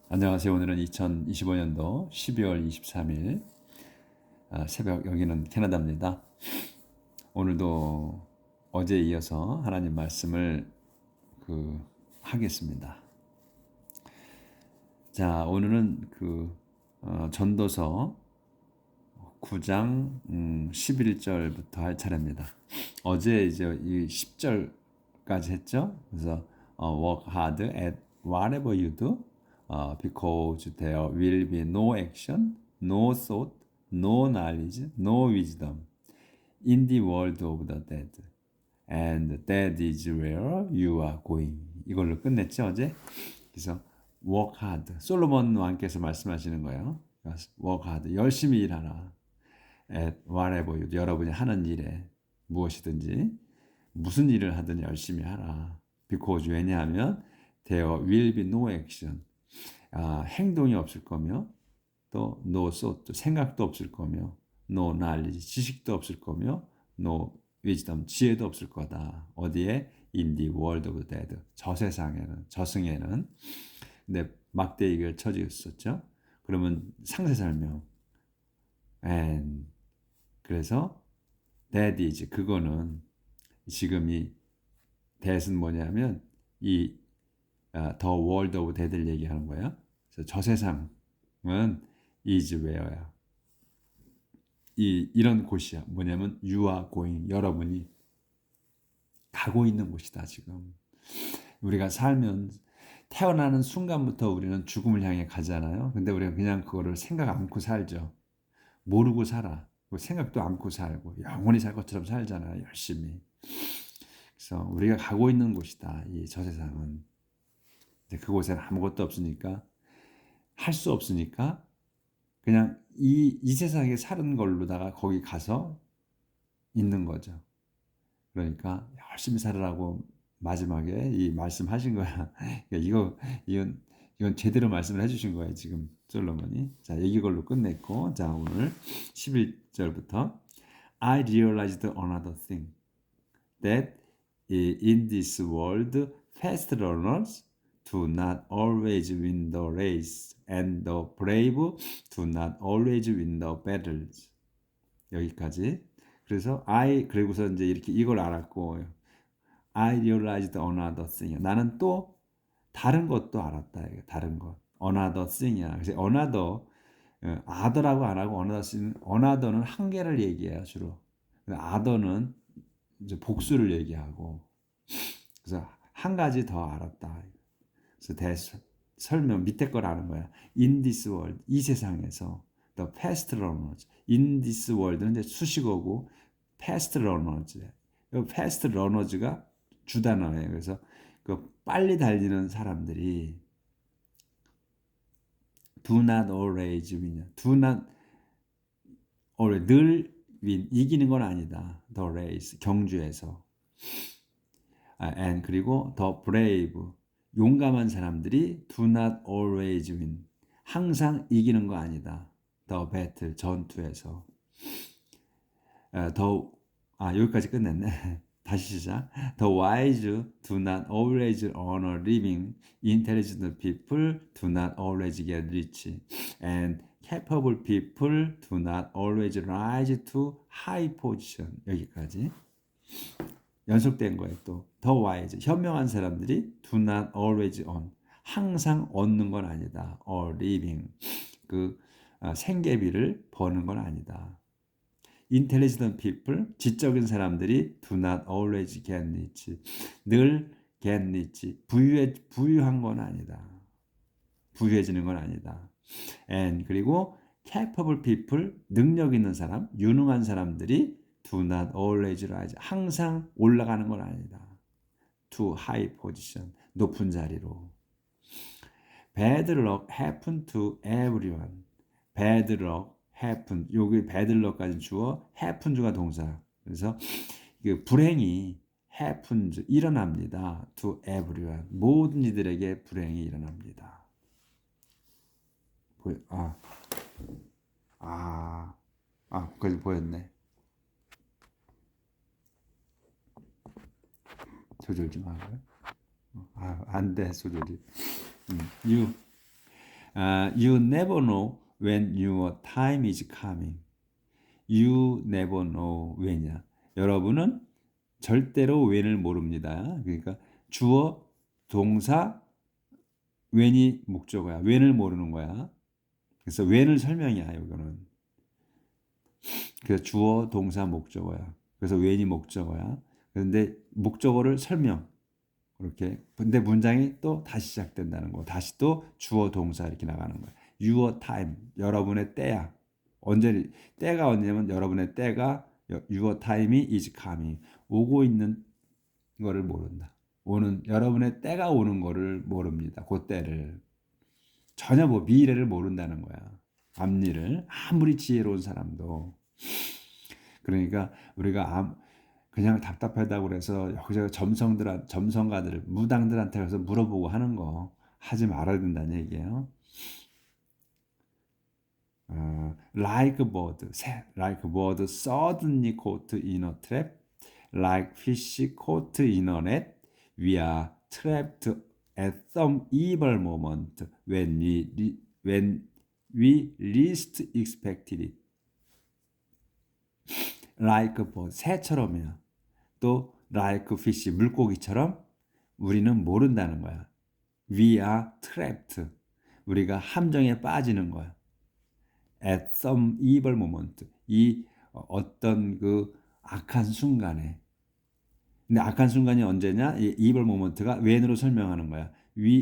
안녕하세요. 오늘은 2025년도 12월 23일 새벽, 여기는 캐나다입니다. 오늘도 어제에 이어서 하나님 말씀을 하겠습니다. 자, 오늘은 전도서 9장 11절부터 할 차례입니다. 어제 이제 이 10절까지 했죠. 그래서 work hard at whatever you do, because there will be no action, no thought, no knowledge, no wisdom in the world of the dead. And that is where you are going. 이걸로 끝냈죠, 어제? 그래서 work hard. 솔로몬 왕께서 말씀하시는 거예요. work hard. 열심히 일하라. at whatever you do. 여러분이 하는 일에 무엇이든지 무슨 일을 하든 열심히 하라. because 왜냐하면 there will be no action. 행동이 없을 거며 또 no thought, 생각도 없을 거며 no knowledge, 지식도 없을 거며 no wisdom, 지혜도 없을 거다. 어디에? in the world of the dead. 저 세상에는, 저승에는. 근데 막대기가 쳐져 있었죠. 그러면 상세 설명. and 그래서 that is, 그거는 지금 이 that은 뭐냐면 이 the world of dead를 얘기하는 거예요. 그래서 저 세상은 is where야. 이런 곳이야. 뭐냐면 you are going, 여러분이 가고 있는 곳이다. 지금 우리가 살면 태어나는 순간부터 우리는 죽음을 향해 가잖아요. 근데 우리가 그냥 그거를 생각 않고 살죠. 모르고 살아. 생각도 않고 살고 영원히 살 것처럼 살잖아요. 열심히. 그래서 우리가 가고 있는 곳이다. 이 저 세상은. 그곳에는 아무것도 없으니까, 할 수 없으니까 그냥 이 세상에 사는 걸로다가 거기 가서 있는 거죠. 그러니까 열심히 살으라고 마지막에 이 말씀하신 거야. 이건 제대로 말씀을 해주신 거예요. 지금 솔로몬이. 자, 얘기 걸로 끝냈고, 자, 오늘 11절부터 I realized another thing, that in this world fast runners do not always win the race, and the brave do not always win the battles. 여기까지. 그래서 그리고서 이제 이렇게 이걸 알았고, I realized another thing. 나는 또 다른 것도 알았다. 다른 것. another thing이야. 그래서 another, other라고 안 하고 another는 한 개를 얘기해요, 주로. other는 이제 복수를 얘기하고. 그래서 한 가지 더 알았다. 그래서 설명 밑에 걸 아는 거야. In this world, 이 세상에서 the fast runners. In this world는 이제 수식어고 fast runners. 이 fast runners가 주단어예요. 그래서 그 빨리 달리는 사람들이 do not always win. do not always, 늘 win, 이기는 건 아니다. the race, 경주에서. and 그리고 the brave, 용감한 사람들이 do not always win. 항상 이기는 거 아니다. the battle, 전투에서. 여기까지 끝냈네. 다시 시작. The wise do not always earn a living. Intelligent people do not always get rich. And capable people do not always rise to high position. 여기까지. 연속된 거예요. 또 The wise, 현명한 사람들이 do not always earn. 항상 얻는 건 아니다. A living. 생계비를 버는 건 아니다. Intelligent people, 지적인 사람들이 do not always get rich. 늘 get rich. 부유한 건 아니다. 부유해지는 건 아니다. And 그리고 capable people, 능력 있는 사람, 유능한 사람들이 do not always rise. 항상 올라가는 건 아니다. To high position, 높은 자리로. Bad luck happen to everyone. Bad luck happen. 여기 bad luck까지 주어, happen 주가 동사. 그래서 불행이 happens, 일어납니다. To everyone. 모든 이들에게 불행이 일어납니다. 거기까지 보였네. 조절 좀 하고요. 안 돼, 조절이. You never know when your time is coming. You never know when이야. 여러분은 절대로 when을 모릅니다. 그러니까 주어, 동사, when이 목적어야. when을 모르는 거야. 그래서 when을 설명이야, 이거는. 그래서 주어, 동사, 목적어야. 그래서 when이 목적어야. 그런데 목적어를 설명. 그렇게. 근데 문장이 또 다시 시작된다는 거. 다시 또 주어, 동사 이렇게 나가는 거야. Your time. 여러분의 때야. 언제 때가 언제냐면 여러분의 때가 your time이 is coming. 오고 있는 거를 모른다. 오는 여러분의 때가 오는 거를 모릅니다. 그 때를. 전혀 뭐 미래를 모른다는 거야. 앞일을 아무리 지혜로운 사람도. 그러니까 우리가 그냥 답답하다고 그래서 여기저기 점성가들, 무당들한테 가서 물어보고 하는 거 하지 말아야 된다는 얘기예요. Like a bird, like a bird suddenly caught in a trap, like fish caught in a net, we are trapped at some evil moment when we least expected it. Like a bird, 새처럼이야. 또 like fish, 물고기처럼 우리는 모른다는 거야. We are trapped. 우리가 함정에 빠지는 거야. At some evil moment. 이 어떤 그 악한 순간에. 근데 악한 순간이 언제냐? 이 evil moment가 when으로 설명하는 거야.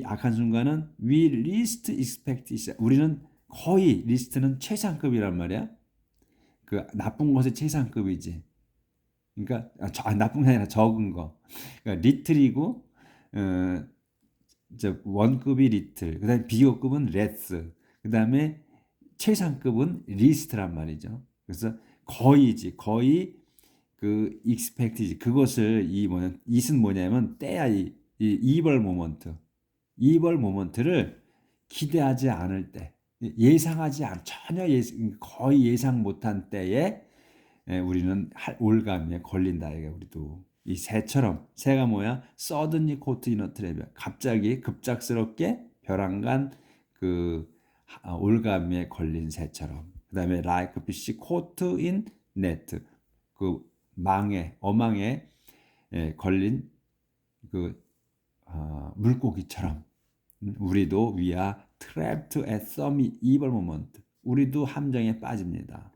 악한 순간은 we least expect it. 우리는 거의 least는 최상급이란 말이야. 그 나쁜 것의 최상급이지. 그러니까 나쁜 게 아니라 적은 거. 그러니까 little이고 원급이 little. 그다음에 비교급은 less. 그다음에 최상급은 least란 말이죠. 그래서 거의지. 거의 그 expect이지. 그것을 it은 뭐냐면 때야. 이 evil moment. evil moment를 기대하지 않을 때. 전혀 거의 예상 못한 때에 우리는 올감에 걸린다. 이게 우리도 이 새처럼. 새가 뭐야? suddenly caught in a trap. 갑자기 급작스럽게 벼랑간 그 올감에 걸린 새처럼. 그다음에 like fish caught in net. 그 어망에 걸린 그 물고기처럼. 우리도 we are trapped at some evil moment. 우리도 함정에 빠집니다.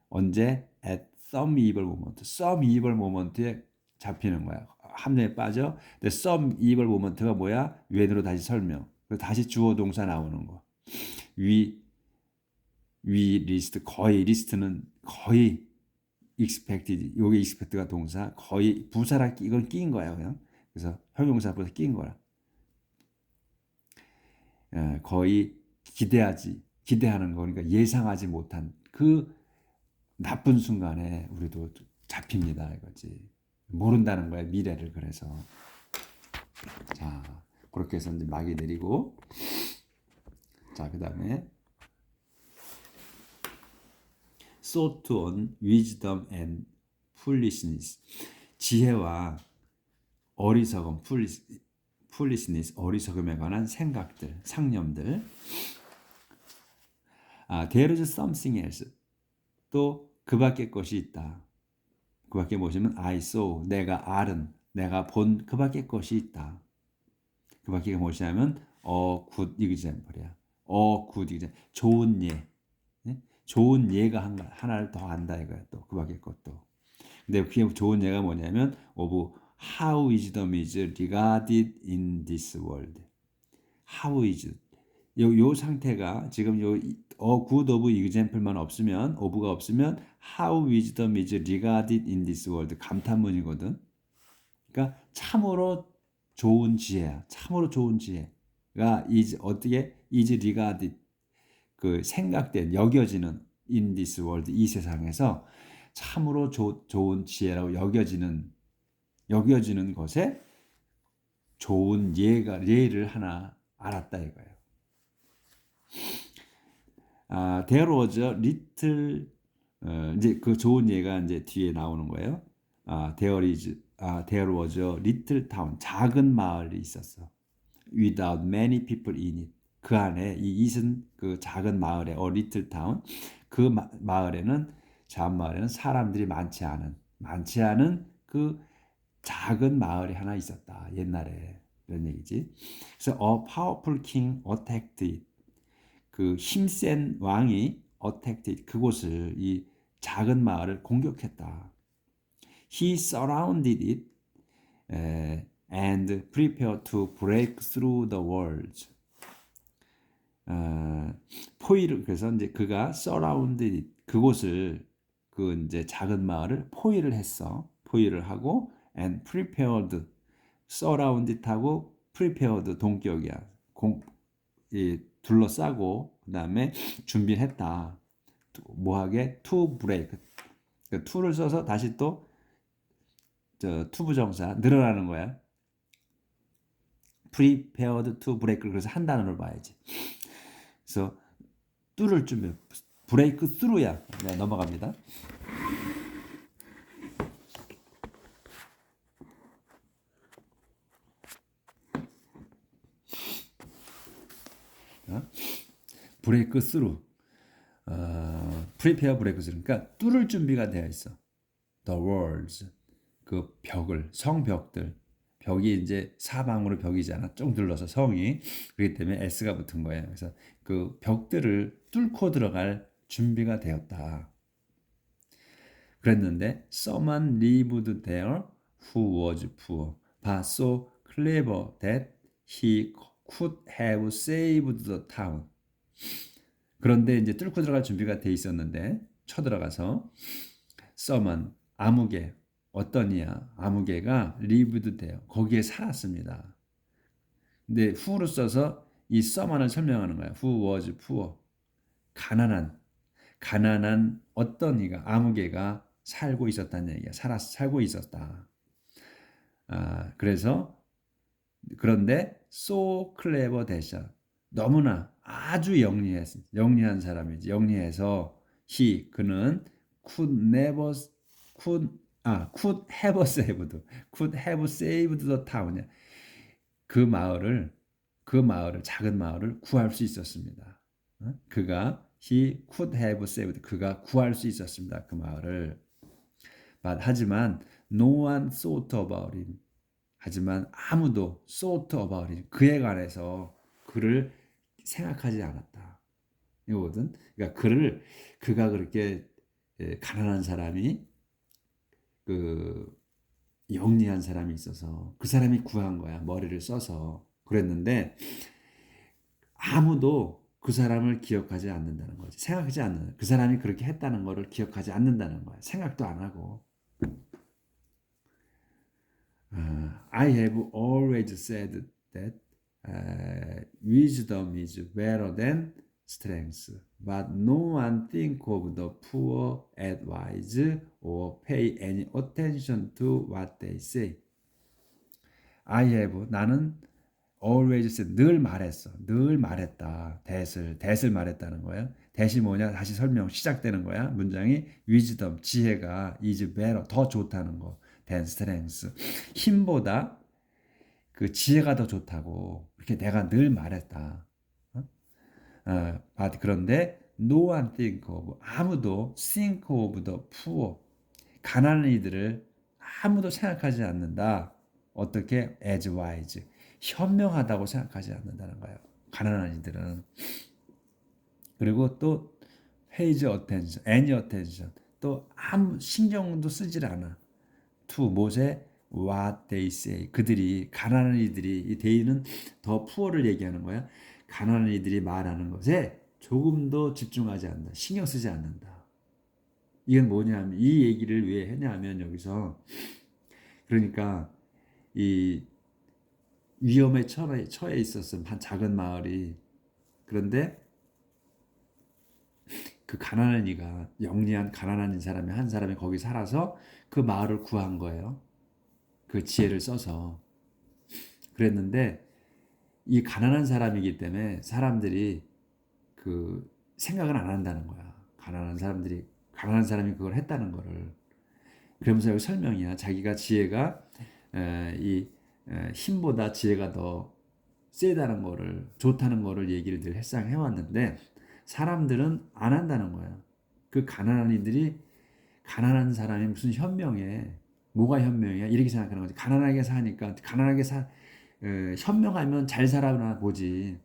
언제? At some evil moment. some evil moment에 잡히는 거야. 함정에 빠져. 근데 some evil moment가 뭐야? when으로 다시 설명. 다시 주어 동사 나오는 거. we list. 거의 list는 거의 expected. 여기 expect가 동사. 거의 부사라 이건 끼인 거야, 그냥. 그래서 형용사부터 끼인 거야. 거의 기대하는 거. 그러니까 예상하지 못한 그 나쁜 순간에 우리도 잡힙니다, 이거지. 모른다는 거야, 미래를. 그래서 자, 그렇게 해서 이제 막이 내리고, 자, 그다음에 sought on wisdom and foolishness. 지혜와 어리석음, foolishness, 어리석음에 관한 생각들, 상념들. There is something else. 또 그 밖에 것이 있다. 그 밖에 보시면 I saw, 내가 알은, 내가 본 그 밖에 것이 있다. 그 밖에 무엇이냐면 good example이야. good example. 좋은 예. 좋은 예가 하나를 더 안다 이거야. 또 그 밖에 것도. 근데 그게 좋은 예가 뭐냐면 of how wisdom is regarded in this world. How is 요 상태가 지금 good of example만 없으면 of가 없으면 how wisdom is regarded in this world 감탄문이거든. 그러니까 참으로 좋은 지혜야. 참으로 좋은 지혜가 어떻게 is regarded 그 생각된 여겨지는 in this world 이 세상에서 참으로 좋은 지혜라고 여겨지는 것에 좋은 예를 하나 알았다 이거예요. There was a little 이제 그 좋은 예가 이제 뒤에 나오는 거예요. There was a little town 작은 마을이 있었어. Without many people in it. 그 안에 이 이슨 그 작은 마을에 리틀 타운 그 마을에는 작은 마을에는 사람들이 많지 않은 그 작은 마을이 하나 있었다. 옛날에 이런 얘기지. 그래서 a powerful king attacked it. 그 힘센 왕이 attacked it. 그곳을 이 작은 마을을 공격했다. He surrounded it and prepared to break through the walls. 포위를 그래서 이제 그가 surrounded it. 그곳을 그 이제 작은 마을을 포위를 했어. 포위를 하고 and prepared surrounded 하고 prepared 동격이야. 둘러싸고 그다음에 준비했다. 뭐하게? to break. 그 to를 써서 다시 또 투부정사 늘어나는 거야. prepared to break 그래서 한 단어로 봐야지. 그래서 뚫을 준비 break through야. 네, 넘어갑니다. 브레이크 스루 prepare break through 그러니까 뚫을 준비가 되어 있어. the walls 그 벽을 성벽들 벽이 이제 사방으로 벽이잖아. 쭉 둘러서 성이 그렇기 때문에 S가 붙은 거예요. 그래서 그 벽들을 뚫고 들어갈 준비가 되었다. 그랬는데 someone lived there who was poor but so clever that he could have saved the town. 그런데 이제 뚫고 들어갈 준비가 돼 있었는데 쳐들어가서 someone 아무개 어떤 이야 아무개가 lived there 거기에 살았습니다. 근데 who로 써서 이 someone을 설명하는 거야. who was poor 가난한 어떤 이가 아무개가 살고 있었다는 얘기야. 살고 있었다. 그래서 그런데 so clever 대신 너무나 아주 영리한 사람이지. 영리해서 그는 could have saved the town. 그 작은 마을을 구할 수 있었습니다. he could have saved 그가 구할 수 있었습니다. 그 마을을. 하지만 no one thought about it. 하지만 아무도 thought about it. 그에 관해서 그를 생각하지 않았다. 이거거든. 그러니까 그가 그렇게 가난한 사람이 그 영리한 사람이 있어서 그 사람이 구한 거야. 머리를 써서 그랬는데 아무도 그 사람을 기억하지 않는다는 거지. 생각하지 않는. 그 사람이 그렇게 했다는 거를 기억하지 않는다는 거야. 생각도 안 하고. I have always said that wisdom is better than strength, but no one think of the poor advice or pay any attention to what they say. 나는 always said 늘 말했다. that을 말했다는 거야. that이 뭐냐? 다시 설명 시작되는 거야. 문장이 wisdom 지혜가 is better 더 좋다는 거. than strength 힘보다 그 지혜가 더 좋다고 이렇게 내가 늘 말했다. 그런데 no one think of 아무도 think of the poor 가난한 이들을 아무도 생각하지 않는다. 어떻게 as wise 현명하다고 생각하지 않는다는 거예요. 가난한 이들은. 그리고 또 pays attention, any attention 또 아무 신경도 쓰질 않아. to 못에 what they say 그들이 가난한 이들이 이 they는 더 poor를 얘기하는 거야. 가난한 이들이 말하는 것에 조금도 집중하지 않는다. 신경 쓰지 않는다. 이건 뭐냐면 이 얘기를 왜 했냐면 여기서 그러니까 이 위험에 처해 있었음 한 작은 마을이 그런데 그 가난한 이가 영리한 가난한 사람이 한 사람이 거기 살아서 그 마을을 구한 거예요. 그 지혜를 써서 그랬는데 이 가난한 사람이기 때문에 사람들이 그 생각을 안 한다는 거야. 가난한 사람이 그걸 했다는 거를. 그러면서 여기 설명이야. 자기가 지혜가 이 힘보다 지혜가 더 세다는 거를 좋다는 거를 얘기를 늘 해상 해왔는데 사람들은 안 한다는 거야. 그 가난한 이들이 가난한 사람이 무슨 현명해? 뭐가 현명해? 이렇게 생각하는 거지. 가난하게 사니까 가난하게 현명하면 잘 살아나 보지.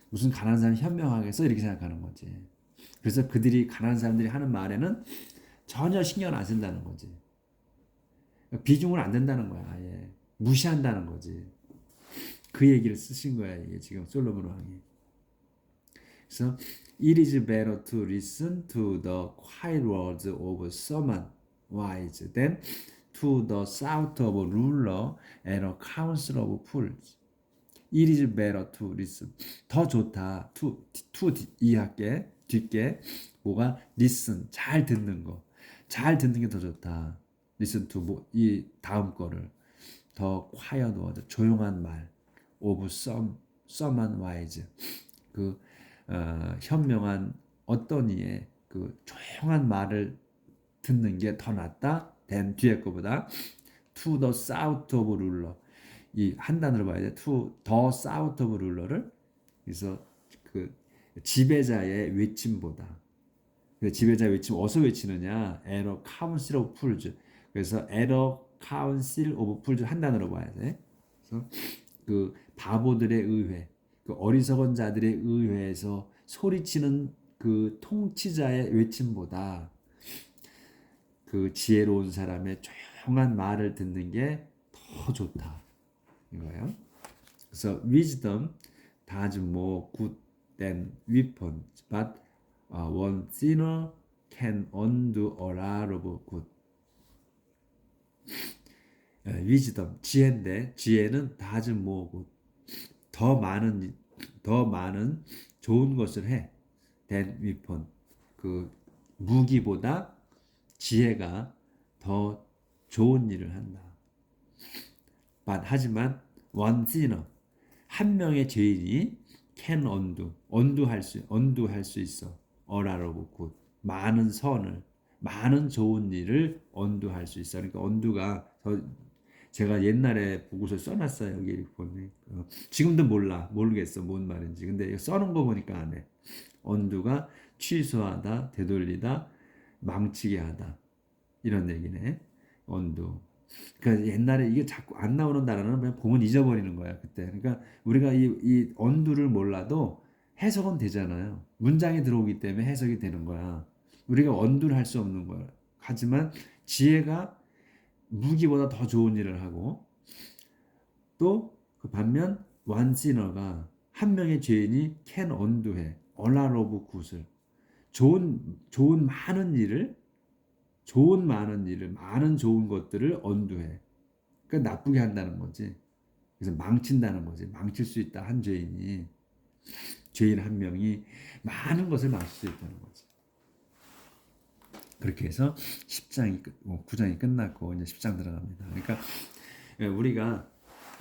무슨 가난한 사람이 현명하겠어? 이렇게 생각하는 거지. 그래서 그들이 가난한 사람들이 하는 말에는 전혀 신경 안 쓴다는 거지. 비중을 안 댄다는 거야. 아예 무시한다는 거지. 그 얘기를 쓰신 거야. 이게 지금 솔로몬 왕이. 그래서 it is better to listen to the quiet words of someone wise than to the shout of a ruler and a council of fools. It is better to listen. 더 좋다. to 이할게 뒷게 뭐가 listen 잘 듣는 거. 잘 듣는 게 더 좋다. listen to 이 다음 거를 더 quiet word 조용한 말 of someone wise 그 현명한 어떤 이의 그 조용한 말을 듣는 게 더 낫다. than 뒤에 거보다 to the south of ruler 이 한 단어로 봐야 돼. to the south of ruler를 그래서 그 지배자의 외침보다 그 지배자의 외침 어디서 외치느냐? at a council of fools 그래서 at a council of fools 한 단어로 봐야 돼. 그래서 그 바보들의 의회 그 어리석은 자들의 의회에서 소리치는 그 통치자의 외침보다 그 지혜로운 사람의 조용한 말을 듣는 게 더 좋다 이거예요. 그래서 wisdom does more good than weapons, but one sinner can undo a lot of good. wisdom 지혜인데 지혜는 does more good 더 많은 좋은 것을 해. than weapon 그 무기보다 지혜가 더 좋은 일을 한다. but 하지만 one sinner 한 명의 죄인이 can undo할 수 있어. a lot of good 많은 선을 많은 좋은 일을 undo할 수 있어. 그러니까 undo가 제가 옛날에 보고서 써놨어요. 여기 보면 지금도 모르겠어 뭔 말인지. 근데 써놓은 거 보니까 안 해. undo가 취소하다, 되돌리다, 망치게 하다 이런 얘기네. undo. 그러니까 옛날에 이게 자꾸 안 나오는 단어는 그냥 보면 잊어버리는 거야 그때. 그러니까 우리가 이 undo를 몰라도 해석은 되잖아요. 문장에 들어오기 때문에 해석이 되는 거야. 우리가 undo를 할 수 없는 거야. 하지만 지혜가 무기보다 더 좋은 일을 하고 또 그 반면 one sinner가 한 명의 죄인이 can undo해 a lot of good을 좋은 많은 일을 많은 좋은 것들을 undo해. 그러니까 나쁘게 한다는 거지. 그래서 망친다는 거지. 망칠 수 있다 한 죄인 한 명이 많은 것을 망칠 수 있다는 거지. 그렇게 해서 10장이 9장이 끝났고 이제 10장 들어갑니다. 그러니까 우리가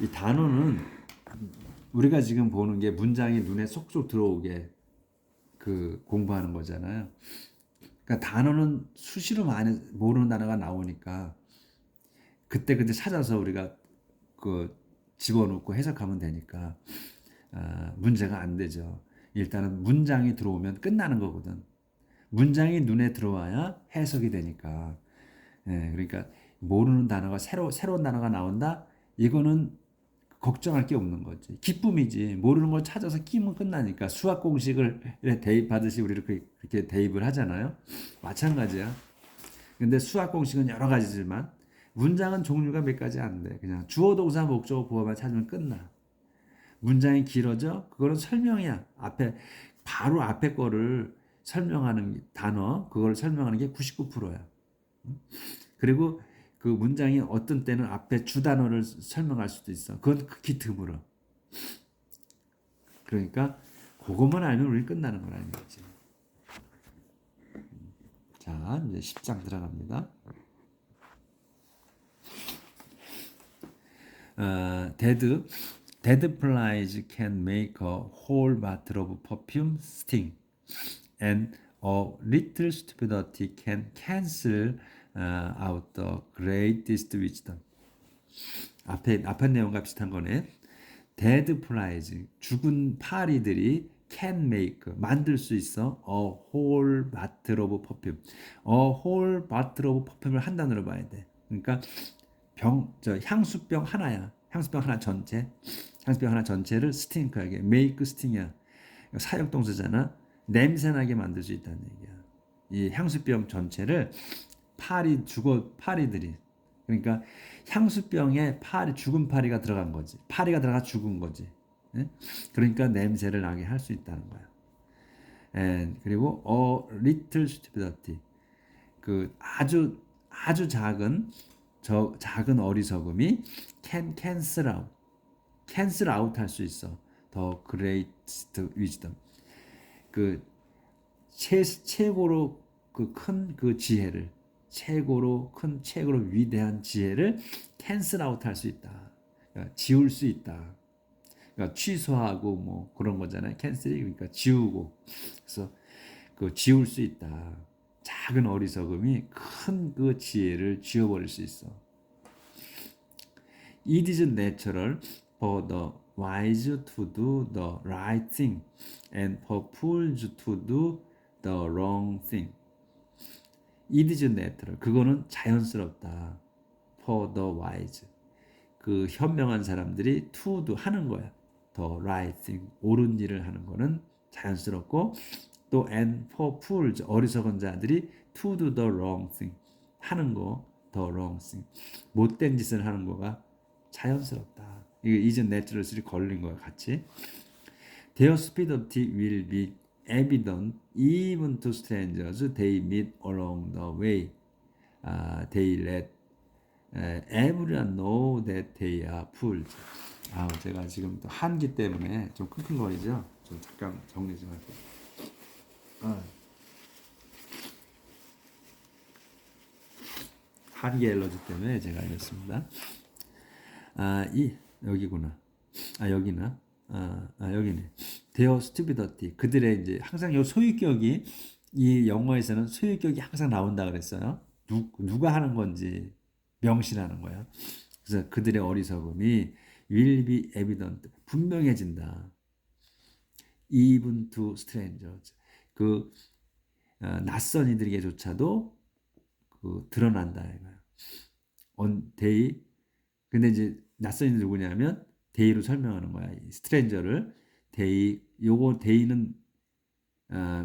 이 단어는 우리가 지금 보는 게 문장이 눈에 쏙쏙 들어오게 그 공부하는 거잖아요. 그러니까 단어는 수시로 많이 모르는 단어가 나오니까 그때 찾아서 우리가 그 집어넣고 해석하면 되니까 문제가 안 되죠. 일단은 문장이 들어오면 끝나는 거거든. 문장이 눈에 들어와야 해석이 되니까. 그러니까 모르는 단어가 새로운 단어가 나온다. 이거는 걱정할 게 없는 거지. 기쁨이지. 모르는 걸 찾아서 끼면 끝나니까. 수학 공식을 대입하듯이 우리 이렇게 대입을 하잖아요. 마찬가지야. 근데 수학 공식은 여러 가지지만 문장은 종류가 몇 가지 안 돼. 그냥 주어, 동사, 목적어, 보어만 찾으면 끝나. 문장이 길어져? 그거는 설명이야. 바로 앞에 거를 설명하는 단어, 그걸 설명하는 게 99%야. 그리고 그 문장이 어떤 때는 앞에 주 단어를 설명할 수도 있어. 그건 극히 드물어. 그러니까 그것만 알면 우리 끝나는 거라는 거지. 자, 이제 10장 들어갑니다. Dead flies can make a whole bottle of perfume sting, and a little stupidity can cancel out the greatest wisdom. 앞에 내용과 비슷한 거네. dead flies 죽은 파리들이 can make 만들 수 있어 a whole bottle of perfume. a whole bottle of perfume을 한 단어로 봐야 돼. 그러니까 향수병 하나야. 향수병 하나 전체. 향수병 하나 전체를 스팅크하게 make sting이야. 사역동사잖아. 냄새나게 만들 수 있다는 얘기야. 이 향수병 전체를 파리들이 그러니까 향수병에 죽은 파리가 들어간 거지. 파리가 들어가 죽은 거지. 예? 그러니까 냄새를 나게 할 수 있다는 거야. 그리고 a little stupidity 그 아주 작은 어리석음이 can cancel out 할 수 있어. the greatest wisdom 그 최고로 큰 지혜를 최고로 위대한 지혜를 cancel out 할 수 있다. 그러니까 지울 수 있다. 그러니까 취소하고 뭐 그런 거잖아요. cancel이 그러니까 지우고. 그래서 지울 수 있다. 작은 어리석음이 큰 지혜를 지워버릴 수 있어. It is natural for the wise to do the right thing and for fools to do the wrong thing. It is natural. 그거는 자연스럽다. For the wise. 현명한 사람들이 to do 하는 거야. The right thing. 옳은 일을 하는 거는 자연스럽고 또 and for fools. 어리석은 자들이 to do the wrong thing. 하는 거. The wrong thing. 못된 짓을 하는 거가 자연스럽다. 이게 is natural이 걸린 거야 같이. Their stupidity will be evident even to strangers they meet along the way. They let everyone know that they are fools. 제가 지금 또 한기 때문에 좀 끙끙거리죠. 좀 잠깐 정리 좀 할게요. 한기 엘러지 때문에 제가 이랬습니다. 여기구나. 여기나. 여기네. Their stupidity. 그들의 이제 항상 요 소유격이 이 영어에서는 소유격이 항상 나온다 그랬어요. 누가 하는 건지 명시하는 거야. 그래서 그들의 어리석음이 will be evident. 분명해진다. Even to strangers. 낯선 이들에게조차도 드러난다 이거야. they 근데 이제 낯선 이들 누구냐면 데이로 설명하는 거야. 스트레인저를 요거 데이는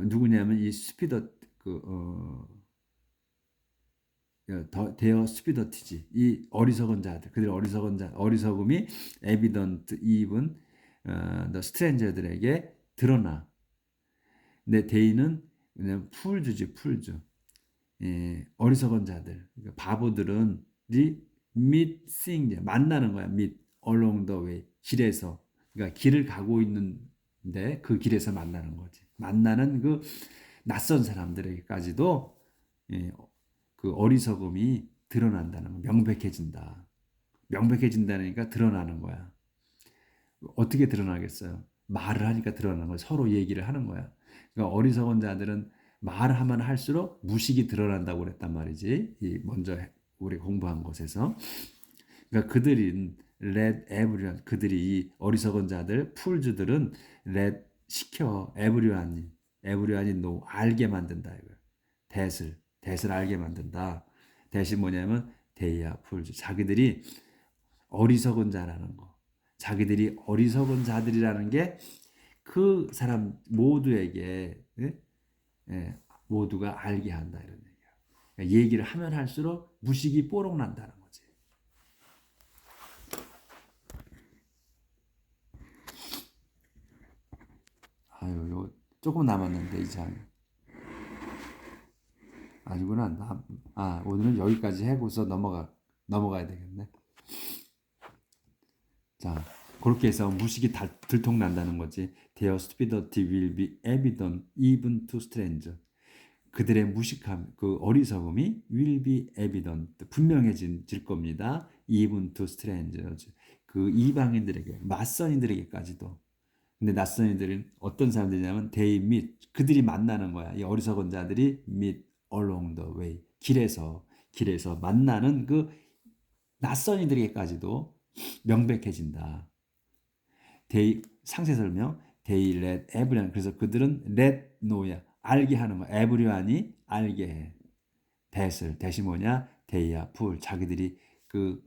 누구냐면 이 스피더 데어 스피더티지. 이 어리석은 자들, 그들의 어리석음이 에비던트 even 더 스트레인저들에게 드러나. 근데 데이는 그냥 풀주지. 어리석은 자들, 그러니까 바보들은 meet seeing 만나는 거야. meet along the way 길에서 그러니까 길을 가고 있는데 그 길에서 만나는 거지. 만나는 낯선 사람들에게까지도 어리석음이 드러난다는 거. 명백해진다니까 드러나는 거야. 어떻게 드러나겠어요? 말을 하니까 드러나는 거야. 서로 얘기를 하는 거야. 그러니까 어리석은 자들은 말하면 할수록 무식이 드러난다고 그랬단 말이지. 먼저 우리 공부한 곳에서. 그러니까 그들이 let everyone 그들이 이 어리석은 자들 풀즈들은 let 시켜 everyone이 know 알게 만든다 이거야. that을 알게 만든다. that이 뭐냐면 they are fools. 자기들이 어리석은 자라는 거. 자기들이 어리석은 자들이라는 게 그 사람 모두에게 모두가 알게 한다 이런 얘기야. 그러니까 얘기를 하면 할수록 무식이 뽀록 난다는 거지. 요 조금 남았는데 이 장. 아니구나. 오늘은 여기까지 해고서 넘어가야 되겠네. 자, 그렇게 해서 무식이 들통난다는 거지. Their stupidity will be evident even to strangers. 그들의 무식함, 어리석음이 will be evident, 분명해질 겁니다. even to strangers. 이방인들에게, 낯선인들에게까지도. 근데 낯선이들은 어떤 사람들이냐면 they meet, 그들이 만나는 거야. 이 어리석은 자들이 meet along the way, 길에서 만나는 낯선이들에게까지도 명백해진다. they 상세 설명 they let everyone 그래서 그들은 let know야 알게 하는 거 everyone이 알게 해. that을 that이 뭐냐 they야 fool 자기들이 그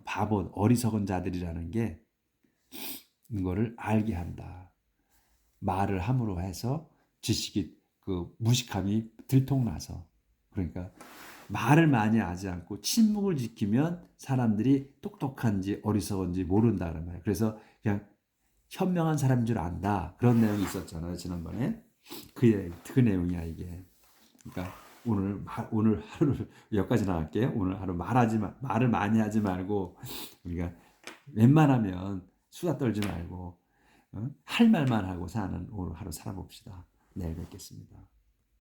바보 어리석은 자들이라는 게 이거를 알게 한다. 말을 함으로 해서 지식이 그 무식함이 들통나서 그러니까 말을 많이 하지 않고 침묵을 지키면 사람들이 똑똑한지 어리석은지 모른다는 거예요. 그래서 그냥 현명한 사람인 줄 안다. 그런 내용이 있었잖아요. 지난번에. 그 내용이야 이게. 그러니까 오늘 하루를 여기까지 나갈게요. 오늘 하루 말을 많이 하지 말고 우리가 웬만하면 수다 떨지 말고 할 말만 하고 사는 오늘 하루 살아봅시다. 내일 뵙겠습니다.